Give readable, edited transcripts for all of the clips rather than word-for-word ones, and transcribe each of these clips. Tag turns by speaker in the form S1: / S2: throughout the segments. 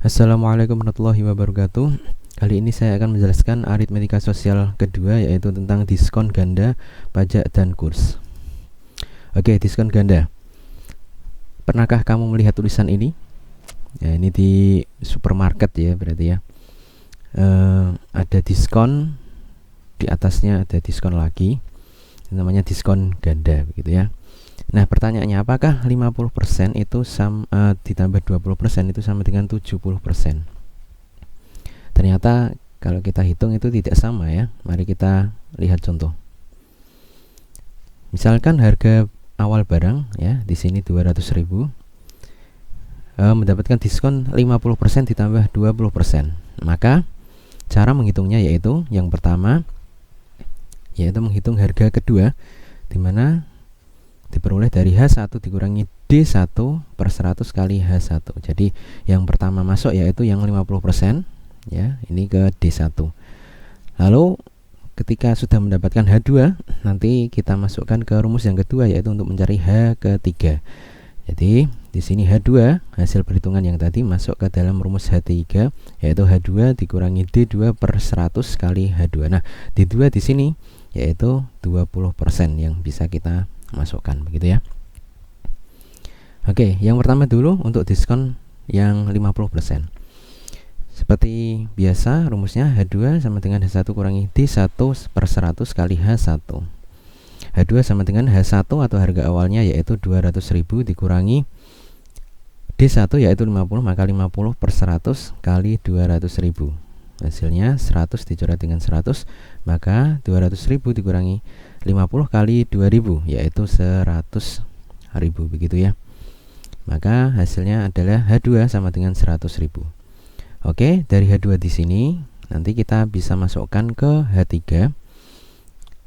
S1: Assalamualaikum warahmatullahi wabarakatuh. Kali ini saya akan menjelaskan aritmetika sosial kedua, yaitu tentang diskon ganda, pajak, dan kurs. Oke, diskon ganda. Pernahkah kamu melihat tulisan ini? Ya, ini di supermarket ya, berarti ya. Ada diskon, di atasnya ada diskon lagi. Namanya diskon ganda, begitu ya. Nah, pertanyaannya, apakah 50% itu ditambah 20% itu sama dengan 70%? Ternyata kalau kita hitung itu tidak sama ya. Mari kita lihat contoh. Misalkan harga awal barang ya, di sini 200.000, mendapatkan diskon 50% ditambah 20%. Maka cara menghitungnya yaitu yang pertama yaitu menghitung harga kedua, di mana diperoleh dari H1 dikurangi D1 per 100 kali H1. Jadi yang pertama masuk yaitu yang 50% ya, ini ke D1. Lalu ketika sudah mendapatkan H2, nanti kita masukkan ke rumus yang kedua yaitu untuk mencari H ketiga. Jadi di sini H2 hasil perhitungan yang tadi masuk ke dalam rumus H3 yaitu H2 dikurangi D2 per 100 kali H2. Nah, D2 di sini yaitu 20% yang bisa kita masukkan, begitu ya. Oke, yang pertama dulu untuk diskon yang 50%. Seperti biasa rumusnya H2 sama dengan H1 kurangi D1 per 100 kali H1. H2 sama dengan H1 atau harga awalnya yaitu 200.000 dikurangi D1 yaitu 50, maka 50 per 100 kali 200.000. Hasilnya 100 dicoret dengan 100, maka 200.000 dikurangi 50 kali 2000 yaitu 100.000, begitu ya. Maka hasilnya adalah H2 sama dengan 100.000. Oke, dari H2 di sini nanti kita bisa masukkan ke H3,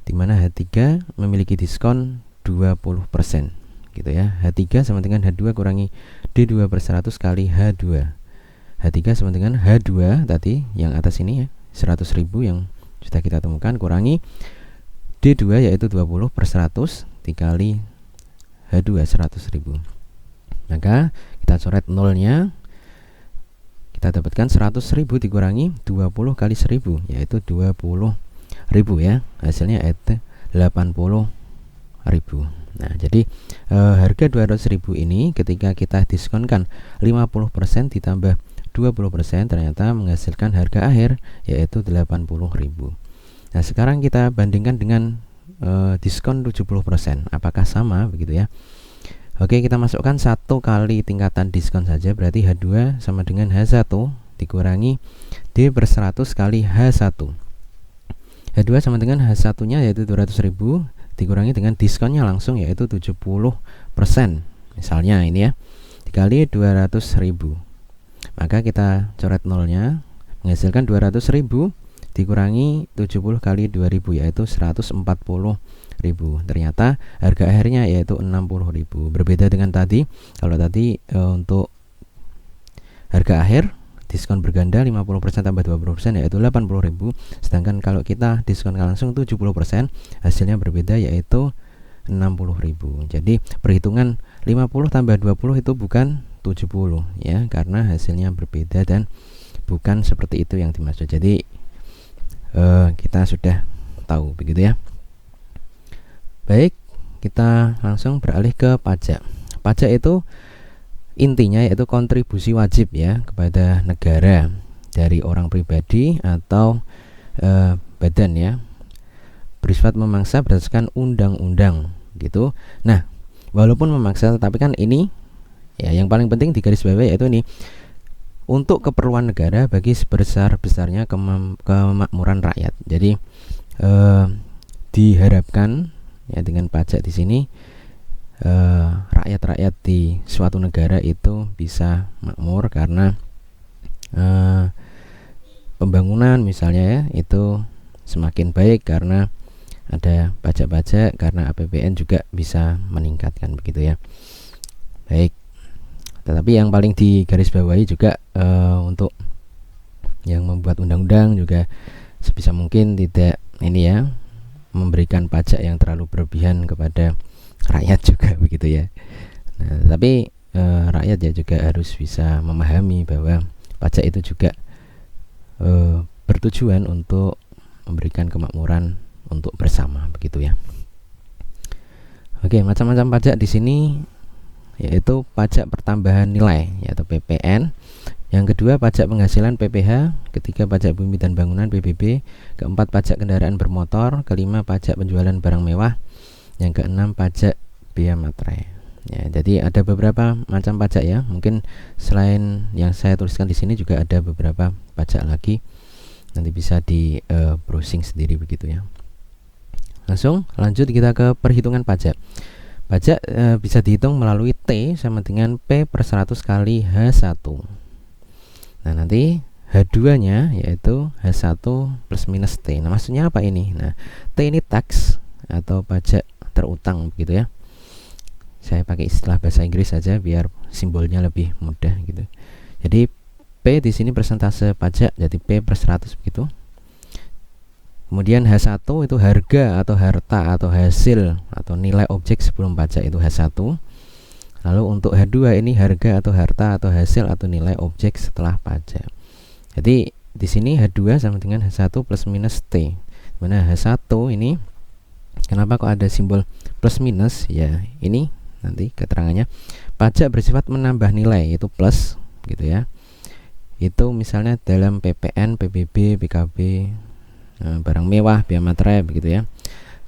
S1: di mana H3 memiliki diskon 20%, gitu ya. H3 sama dengan H2 kurangi D2 per 100 kali H2. H3 sama dengan H2 tadi yang atas ini ya, 100.000 yang sudah kita temukan, kurangi D2 yaitu 20 per 100 dikali H2 100.000. Maka kita coret nolnya, kita dapatkan 100.000 dikurangi 20 kali 1000 yaitu 20.000 ya. Hasilnya itu 80.000. Nah, jadi harga 200.000 ini ketika kita diskonkan 50% ditambah 20% ternyata menghasilkan harga akhir yaitu 80.000. Nah, sekarang kita bandingkan dengan diskon 70%. Apakah sama, begitu ya? Oke, kita masukkan 1 kali tingkatan diskon saja, berarti H2 sama dengan H1 dikurangi D per 100 kali H1. H2 sama dengan H1 nya yaitu 200.000 dikurangi dengan diskonnya langsung yaitu 70%. Misalnya ini ya, dikali 200.000. Maka kita coret nolnya, menghasilkan 200.000 dikurangi 70 kali 2000 yaitu 140.000. Ternyata harga akhirnya yaitu 60.000. Berbeda dengan tadi. Kalau tadi untuk harga akhir diskon berganda 50% tambah 20% yaitu 80.000. Sedangkan kalau kita diskon langsung 70%, hasilnya berbeda yaitu 60.000. Jadi perhitungan 50 tambah 20 itu bukan 70 ya, karena hasilnya berbeda dan bukan seperti itu yang dimaksud. Jadi kita sudah tahu, begitu ya. Baik, kita langsung beralih ke pajak. Pajak itu intinya yaitu kontribusi wajib ya kepada negara dari orang pribadi atau badan ya, bersifat memaksa berdasarkan undang-undang gitu. Nah, walaupun memaksa tetapi kan ini ya yang paling penting di garis bawah yaitu ini untuk keperluan negara bagi sebesar-besarnya kemakmuran rakyat. Jadi diharapkan ya dengan pajak di sini rakyat-rakyat di suatu negara itu bisa makmur karena pembangunan misalnya ya itu semakin baik karena ada pajak-pajak, karena APBN juga bisa meningkatkan, begitu ya. Baik. Tetapi yang paling digarisbawahi juga untuk yang membuat undang-undang juga sebisa mungkin tidak ini ya, memberikan pajak yang terlalu berlebihan kepada rakyat juga, begitu ya. Nah, tapi rakyat ya juga harus bisa memahami bahwa pajak itu juga bertujuan untuk memberikan kemakmuran untuk bersama, begitu ya. Oke, macam-macam pajak di sini yaitu pajak pertambahan nilai yaitu PPN, yang kedua pajak penghasilan PPH, ketiga pajak bumi dan bangunan PBB, keempat pajak kendaraan bermotor, kelima pajak penjualan barang mewah, yang keenam pajak biaya materai. Ya, jadi ada beberapa macam pajak ya. Mungkin selain yang saya tuliskan di sini juga ada beberapa pajak lagi. Nanti bisa di browsing sendiri begitu ya. Langsung lanjut kita ke perhitungan pajak. Pajak bisa dihitung melalui T sama dengan P per 100 kali H1. Nah, nanti H2 nya yaitu H1 plus minus T. Nah, maksudnya apa ini? Nah, T ini tax atau pajak terutang begitu ya. Saya pakai istilah bahasa Inggris saja biar simbolnya lebih mudah gitu. Jadi P di sini persentase pajak, jadi P per 100 begitu. Kemudian H1 itu harga atau harta atau hasil atau nilai objek sebelum pajak, itu H1. Lalu untuk H2 ini harga atau harta atau hasil atau nilai objek setelah pajak. Jadi di sini H2 sama dengan H1 plus minus T. Mana H1 ini kenapa kok ada simbol plus minus? Ya, ini nanti keterangannya. Pajak bersifat menambah nilai, itu plus gitu ya. Itu misalnya dalam PPN, PBB, PKB, barang mewah, biaya materai begitu ya.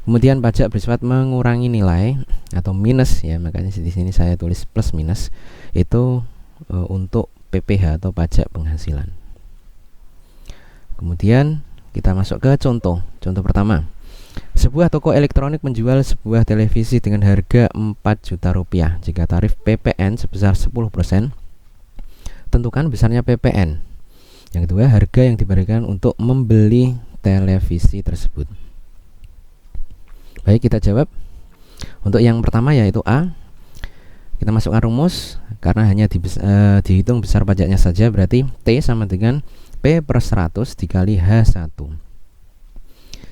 S1: Kemudian pajak bersifat mengurangi nilai atau minus ya, makanya di sini saya tulis plus minus. Itu untuk PPH atau pajak penghasilan. Kemudian kita masuk ke contoh. Contoh pertama. Sebuah toko elektronik menjual sebuah televisi dengan harga 4 juta rupiah. Jika tarif PPN sebesar 10%, tentukan besarnya PPN. Yang kedua, harga yang diberikan untuk membeli televisi tersebut. Baik, kita jawab. Untuk yang pertama yaitu A. Kita masukkan rumus. Karena hanya dihitung besar pajaknya saja, berarti T sama dengan P per 100 dikali H1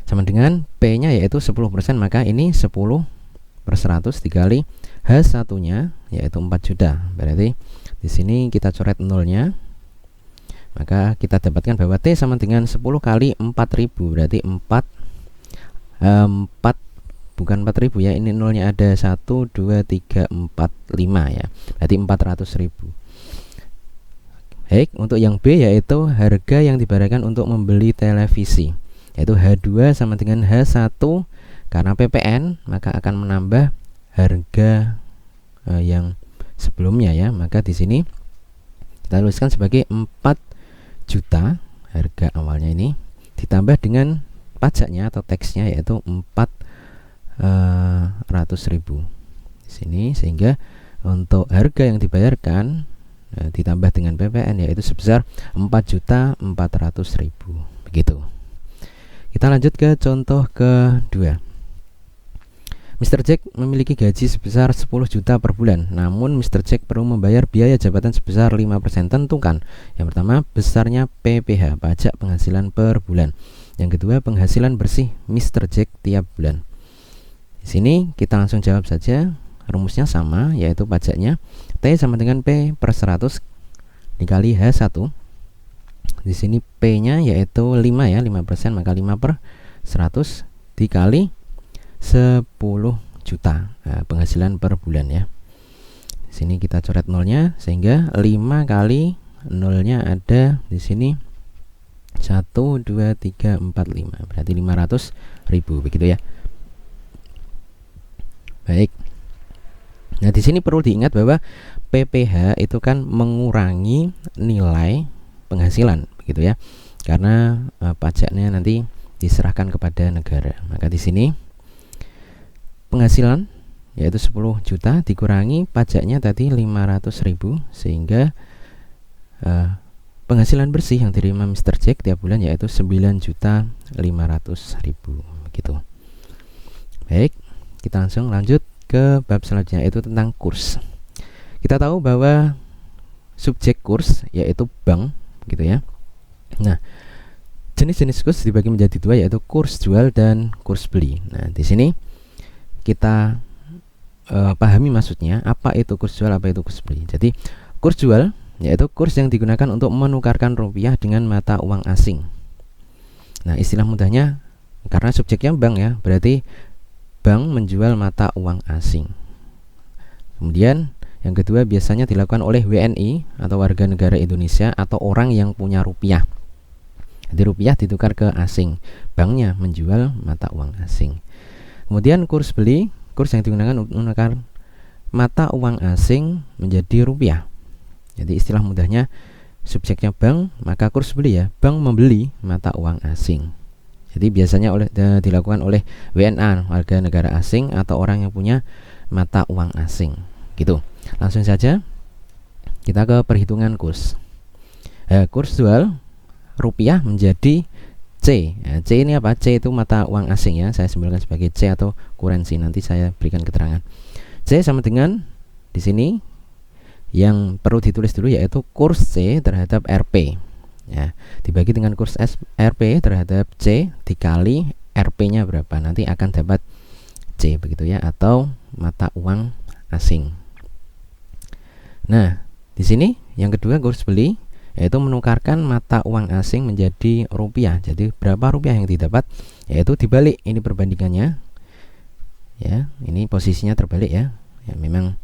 S1: sama dengan P nya yaitu 10%, maka ini 10 per 100 dikali H1 nya yaitu 4 juta. Berarti di sini kita coret nolnya, maka kita dapatkan bahwa T sama dengan 10 kali 4000, berarti 4 bukan 4000 ya, ini nolnya ada 1, 2, 3, 4, 5 ya, berarti 400.000. Baik, untuk yang B yaitu harga yang diberikan untuk membeli televisi, yaitu H2 sama dengan H1. Karena PPN maka akan menambah harga yang sebelumnya ya, maka di sini kita tuliskan sebagai 4 juta harga awalnya ini ditambah dengan pajaknya atau taxnya yaitu 400.000 di sini, sehingga untuk harga yang dibayarkan ditambah dengan PPN yaitu sebesar 4.400.000 begitu. Kita lanjut ke contoh kedua. Mr. Jack memiliki gaji sebesar 10 juta per bulan. Namun Mr. Jack perlu membayar biaya jabatan sebesar 5%. Tentukan. Yang pertama, besarnya PPH, pajak penghasilan per bulan. Yang kedua, penghasilan bersih Mr. Jack tiap bulan. Di sini kita langsung jawab saja. Rumusnya sama, yaitu pajaknya T sama dengan P per 100 dikali H1. Di sini P-nya yaitu 5 ya, 5%, maka 5 per 100 dikali 10 juta penghasilan per bulan ya. Di sini kita coret nolnya, sehingga 5 kali nolnya ada di sini 1, 2, 3, 4, 5, berarti 500.000 begitu ya. Baik. Nah, di sini perlu diingat bahwa PPH itu kan mengurangi nilai penghasilan begitu ya. Karena pajaknya nanti diserahkan kepada negara. Maka di sini penghasilan yaitu 10 juta dikurangi pajaknya tadi 500.000, sehingga penghasilan bersih yang diterima Mr. Jack tiap bulan yaitu 9.500.000 begitu. Baik, kita langsung lanjut ke bab selanjutnya, yaitu tentang kurs. Kita tahu bahwa subjek kurs yaitu bank gitu ya. Nah, jenis-jenis kurs dibagi menjadi dua, yaitu kurs jual dan kurs beli. Nah, di sini kita pahami maksudnya apa itu kurs jual, apa itu kurs beli. Jadi kurs jual yaitu kurs yang digunakan untuk menukarkan rupiah dengan mata uang asing. Nah, istilah mudahnya, karena subjeknya bank ya, berarti bank menjual mata uang asing. Kemudian yang kedua biasanya dilakukan oleh WNI atau warga negara Indonesia atau orang yang punya rupiah. Jadi rupiah ditukar ke asing, banknya menjual mata uang asing. Kemudian kurs beli, kurs yang digunakan untuk menukar mata uang asing menjadi rupiah. Jadi istilah mudahnya, subjeknya bank, maka kurs beli ya, bank membeli mata uang asing. Jadi biasanya dilakukan oleh WNA, warga negara asing atau orang yang punya mata uang asing. Gitu. Langsung saja kita ke perhitungan kurs. Kurs jual rupiah menjadi C. C ini apa? C itu mata uang asing ya. Saya simbolkan sebagai C atau currency. Nanti saya berikan keterangan. C sama dengan di sini yang perlu ditulis dulu yaitu kurs C terhadap Rp. Ya, dibagi dengan kurs Rp terhadap C dikali Rp-nya berapa, nanti akan dapat C begitu ya, atau mata uang asing. Nah, di sini yang kedua kurs beli yaitu menukarkan mata uang asing menjadi rupiah. Jadi berapa rupiah yang didapat, yaitu dibalik, ini perbandingannya. Ya, ini posisinya terbalik ya. Ya memang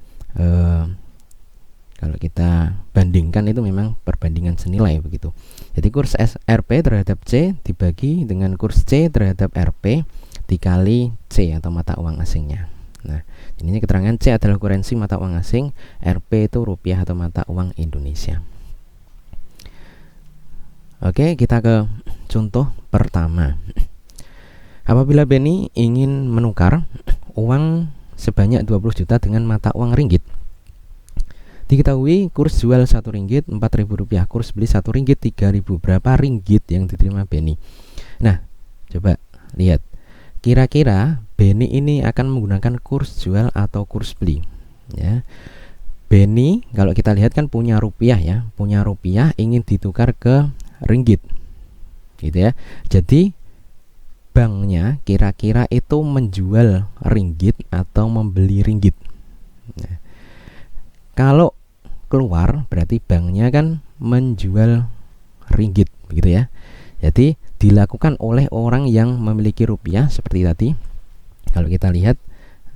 S1: kalau kita bandingkan itu memang perbandingan senilai begitu. Jadi kurs Rp terhadap C dibagi dengan kurs C terhadap Rp dikali C atau mata uang asingnya. Nah, ini keterangan C adalah kurensi mata uang asing, Rp itu rupiah atau mata uang Indonesia. Oke, kita ke contoh pertama. Apabila Benny ingin menukar uang sebanyak 20 juta dengan mata uang ringgit, diketahui kurs jual 1 ringgit 4.000 rupiah, kurs beli 1 ringgit 3.000. Berapa ringgit yang diterima Benny? Nah, coba lihat. Kira-kira Benny ini akan menggunakan kurs jual atau kurs beli? Ya. Benny kalau kita lihat kan punya rupiah ya, punya rupiah ingin ditukar ke ringgit. Gitu ya. Jadi banknya kira-kira itu menjual ringgit atau membeli ringgit. Nah, kalau keluar berarti banknya kan menjual ringgit begitu ya. Jadi dilakukan oleh orang yang memiliki rupiah seperti tadi. Kalau kita lihat,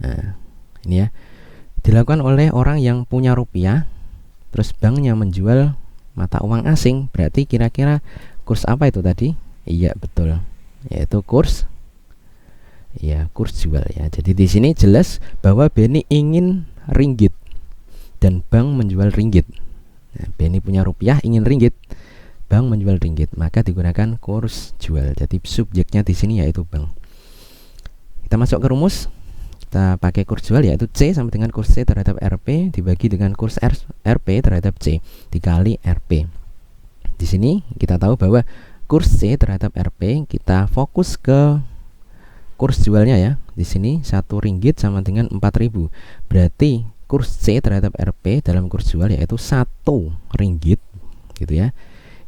S1: nah, ini ya, dilakukan oleh orang yang punya rupiah, terus banknya menjual mata uang asing. Berarti kira-kira kurs apa itu tadi? Iya betul, yaitu kurs jual ya. Jadi di sini jelas bahwa Benny ingin ringgit dan bank menjual ringgit. Nah, Benny punya rupiah ingin ringgit, bank menjual ringgit, maka digunakan kurs jual. Jadi subjeknya di sini yaitu bank. Kita masuk ke rumus. Kita pakai kurs jual yaitu C sama dengan kurs C terhadap Rp dibagi dengan kurs Rp terhadap C dikali Rp. Di sini kita tahu bahwa kurs C terhadap Rp kita fokus ke kurs jualnya ya. Di sini 1 ringgit sama dengan 4.000. Berarti kurs C terhadap Rp dalam kurs jual yaitu 1 ringgit gitu ya.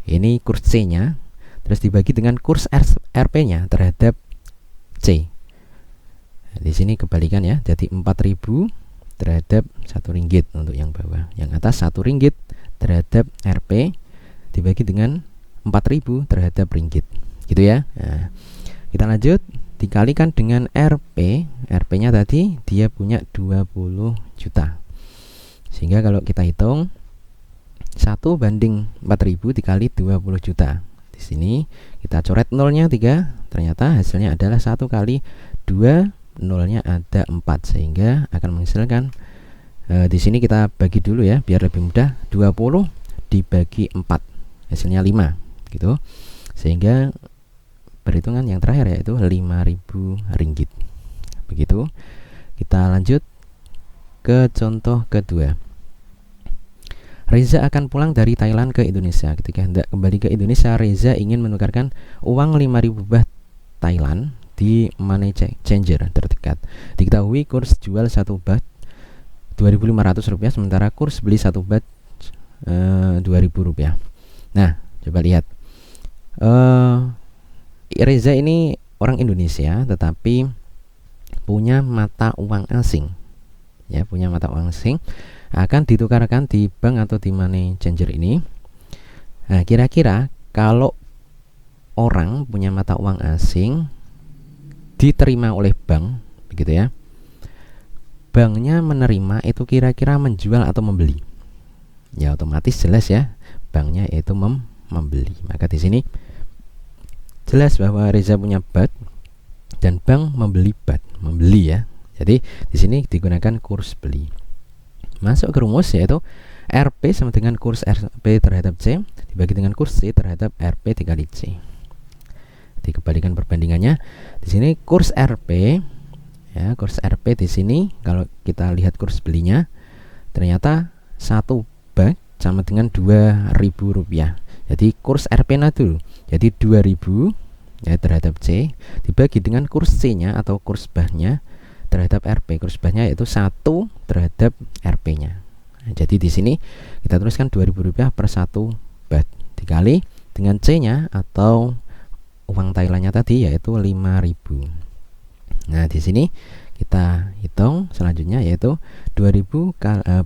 S1: Ini kurs C-nya, terus dibagi dengan kurs Rp-nya terhadap C. Nah, di sini kebalikan ya. Jadi 4.000 terhadap 1 ringgit untuk yang bawah. Yang atas 1 ringgit terhadap Rp dibagi dengan 4.000 terhadap ringgit. Gitu ya. Nah, kita lanjut. Dikalikan dengan Rp. Rp-nya tadi dia punya 20 juta. Sehingga kalau kita hitung 1 banding 4.000 dikali 20 juta. Di sini kita coret nolnya 3. Ternyata hasilnya adalah 1 kali 2, nolnya ada 4, sehingga akan menghasilkan di sini kita bagi dulu ya biar lebih mudah. 20 dibagi 4 hasilnya 5 gitu. Sehingga perhitungan yang terakhir yaitu 5.000 ringgit. Begitu. Kita lanjut ke contoh kedua. Reza akan pulang dari Thailand ke Indonesia. Ketika hendak kembali ke Indonesia, Reza ingin menukarkan uang 5.000 baht Thailand di money changer terdekat. Diketahui kurs jual 1 baht 2.500 rupiah, sementara kurs beli 1 baht 2.000 rupiah. Nah, coba lihat. Reza ini orang Indonesia tetapi punya mata uang asing. Ya, punya mata uang asing. akan ditukarkan di bank atau di money changer ini. Nah, kira-kira kalau orang punya mata uang asing diterima oleh bank, begitu ya, banknya menerima itu kira-kira menjual atau membeli, ya otomatis jelas ya, banknya itu membeli. Maka di sini jelas bahwa Reza punya BAT dan bank membeli BAT, membeli ya. Jadi di sini digunakan kurs beli. Masuk ke rumus, yaitu RP sama dengan kurs RP terhadap C dibagi dengan kurs C terhadap RP dikali C. Dikembalikan perbandingannya. Di sini kurs RP, ya, kurs RP di sini kalau kita lihat kurs belinya ternyata 1 BAT sama dengan Rp2.000. Jadi kurs RP-nya dulu. Jadi 2.000 ya terhadap C dibagi dengan kurs C-nya atau kurs BAT-nya terhadap RP. Kurs BAT-nya yaitu 1 terhadap RP-nya. Nah, jadi di sini kita tuliskan Rp2.000 per 1 BAT dikali dengan C-nya atau uang Thailandnya tadi yaitu 5.000. Nah, di sini kita hitung selanjutnya yaitu 2.000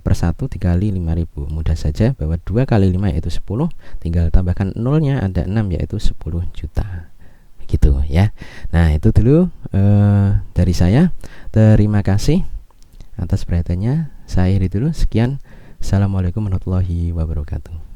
S1: per 1 dikali 5.000. Mudah saja bahwa 2 kali 5 yaitu 10, tinggal tambahkan nolnya ada 6 yaitu 10 juta. Gitu ya. Nah, itu dulu dari saya. Terima kasih atas perhatiannya. Saya akhiri dulu. Sekian. Assalamualaikum warahmatullahi wabarakatuh.